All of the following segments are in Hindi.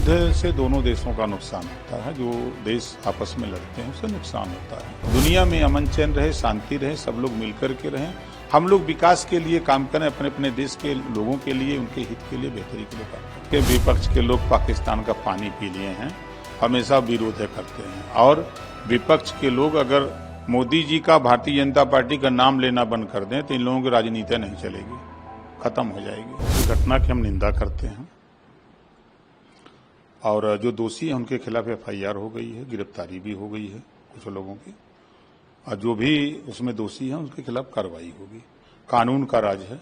युद्ध से दोनों देशों का नुकसान होता है। जो देश आपस में लड़ते हैं उससे नुकसान होता है। दुनिया में अमन चैन रहे, शांति रहे, सब लोग मिलकर के रहें, हम लोग विकास के लिए काम करें, अपने अपने देश के लोगों के लिए, उनके हित के लिए, बेहतरी के लिए काम करें। विपक्ष के लोग पाकिस्तान का पानी पी लिए हैं, हमेशा विरोध करते हैं। और विपक्ष के लोग अगर मोदी जी का, भारतीय जनता पार्टी का नाम लेना बंद कर दें तो इन लोगों की राजनीति नहीं चलेगी, खत्म हो जाएगी। इस घटना की हम निंदा करते हैं और जो दोषी हैं उनके खिलाफ एफआईआर हो गई है, गिरफ्तारी भी हो गई है कुछ लोगों की, और जो भी उसमें दोषी हैं उनके खिलाफ कार्रवाई होगी। कानून का राज है।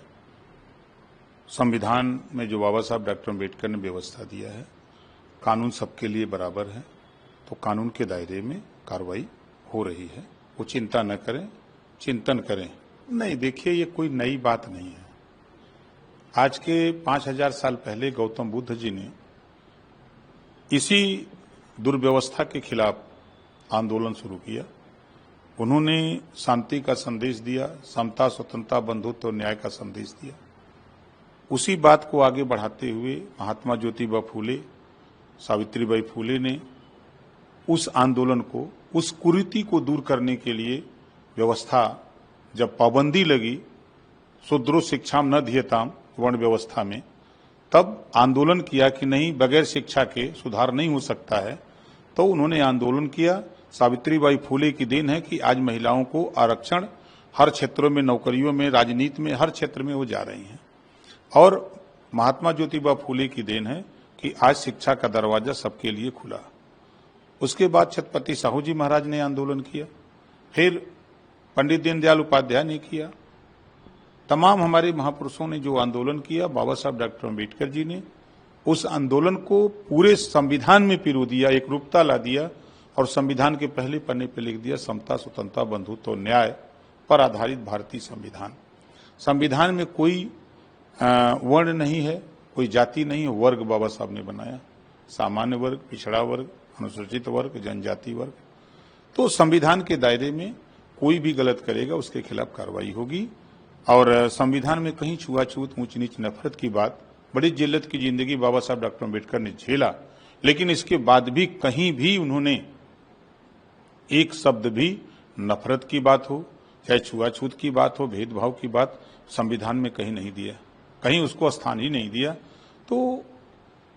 संविधान में जो बाबा साहब डॉक्टर अम्बेडकर ने व्यवस्था दिया है, कानून सबके लिए बराबर है, तो कानून के दायरे में कार्रवाई हो रही है। वो चिंता न करें, चिंतन करें। नहीं, देखिए, ये कोई नई बात नहीं है। आज के 5000 साल पहले गौतम बुद्ध जी ने इसी दुर्व्यवस्था के खिलाफ आंदोलन शुरू किया। उन्होंने शांति का संदेश दिया, समता, स्वतंत्रता, बंधुत्व और न्याय का संदेश दिया। उसी बात को आगे बढ़ाते हुए महात्मा ज्योतिबा फूले, सावित्रीबाई फूले ने उस आंदोलन को, उस कुरीति को दूर करने के लिए व्यवस्था, जब पाबंदी लगी, शूद्रो शिक्षाम न धियताम, वर्ण व्यवस्था में, तब आंदोलन किया कि नहीं, बगैर शिक्षा के सुधार नहीं हो सकता है। तो उन्होंने आंदोलन किया। सावित्रीबाई फूले की देन है कि आज महिलाओं को आरक्षण हर क्षेत्रों में, नौकरियों में, राजनीति में, हर क्षेत्र में वो जा रही हैं। और महात्मा ज्योतिबा फूले की देन है कि आज शिक्षा का दरवाजा सबके लिए खुला। उसके बाद छत्रपति साहू जी महाराज ने आंदोलन किया, फिर पंडित दीनदयाल उपाध्याय ने किया। तमाम हमारे महापुरुषों ने जो आंदोलन किया, बाबा साहब डॉक्टर अम्बेडकर जी ने उस आंदोलन को पूरे संविधान में पिरो दिया, एक रूपता ला दिया और संविधान के पहले पन्ने पर लिख दिया, समता, स्वतंत्रता, बंधुत्व और न्याय पर आधारित भारतीय संविधान। संविधान में कोई वर्ण नहीं है, कोई जाति नहीं है, वर्ग बाबा साहब ने बनाया, सामान्य वर्ग, पिछड़ा वर्ग, अनुसूचित वर्ग, जनजाति वर्ग। तो संविधान के दायरे में कोई भी गलत करेगा उसके खिलाफ कार्रवाई होगी। और संविधान में कहीं छुआछूत, ऊंच नीच, नफरत की बात, बड़ी जिल्लत की जिंदगी बाबा साहब डॉक्टर अम्बेडकर ने झेला, लेकिन इसके बाद भी कहीं भी उन्होंने एक शब्द भी नफरत की बात हो, चाहे छुआछूत की बात हो, भेदभाव की बात, संविधान में कहीं नहीं दिया, कहीं उसको स्थान ही नहीं दिया। तो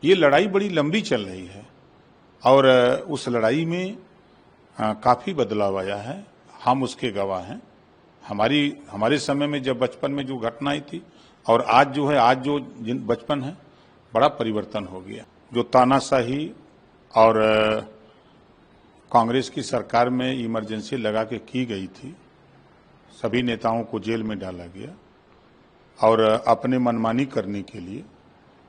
ये लड़ाई बड़ी लंबी चल रही है और उस लड़ाई में काफी बदलाव आया है, हम उसके गवाह हैं। हमारे समय में जब बचपन में जो घटनाएं थी और आज जो है, आज जो बचपन है, बड़ा परिवर्तन हो गया। जो तानाशाही और कांग्रेस की सरकार में इमरजेंसी लगा के की गई थी, सभी नेताओं को जेल में डाला गया और अपने मनमानी करने के लिए,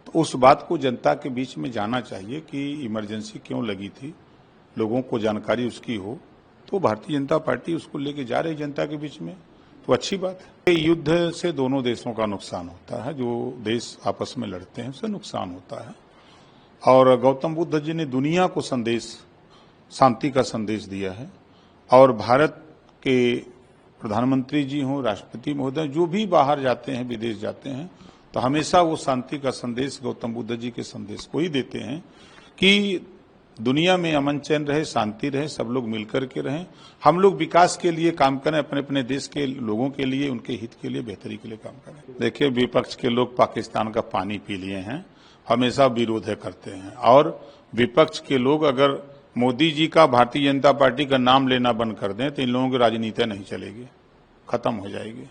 तो उस बात को जनता के बीच में जाना चाहिए कि इमरजेंसी क्यों लगी थी, लोगों को जानकारी उसकी हो। तो भारतीय जनता पार्टी उसको लेके जा रही जनता के बीच में, तो अच्छी बात है। युद्ध से दोनों देशों का नुकसान होता है। जो देश आपस में लड़ते हैं उससे नुकसान होता है। और गौतम बुद्ध जी ने दुनिया को संदेश, शांति का संदेश दिया है। और भारत के प्रधानमंत्री जी हों, राष्ट्रपति महोदय, जो भी बाहर जाते हैं, विदेश जाते हैं, तो हमेशा वो शांति का संदेश, गौतम बुद्ध जी के संदेश को ही देते हैं कि दुनिया में अमन चैन रहे, शांति रहे, सब लोग मिलकर के रहें, हम लोग विकास के लिए काम करें, अपने अपने देश के लोगों के लिए, उनके हित के लिए, बेहतरी के लिए काम करें। देखिए, विपक्ष के लोग पाकिस्तान का पानी पी लिए हैं, हमेशा विरोध करते हैं। और विपक्ष के लोग अगर मोदी जी का, भारतीय जनता पार्टी का नाम लेना बंद कर दें तो इन लोगों की राजनीति नहीं चलेगी, खत्म हो जाएगी।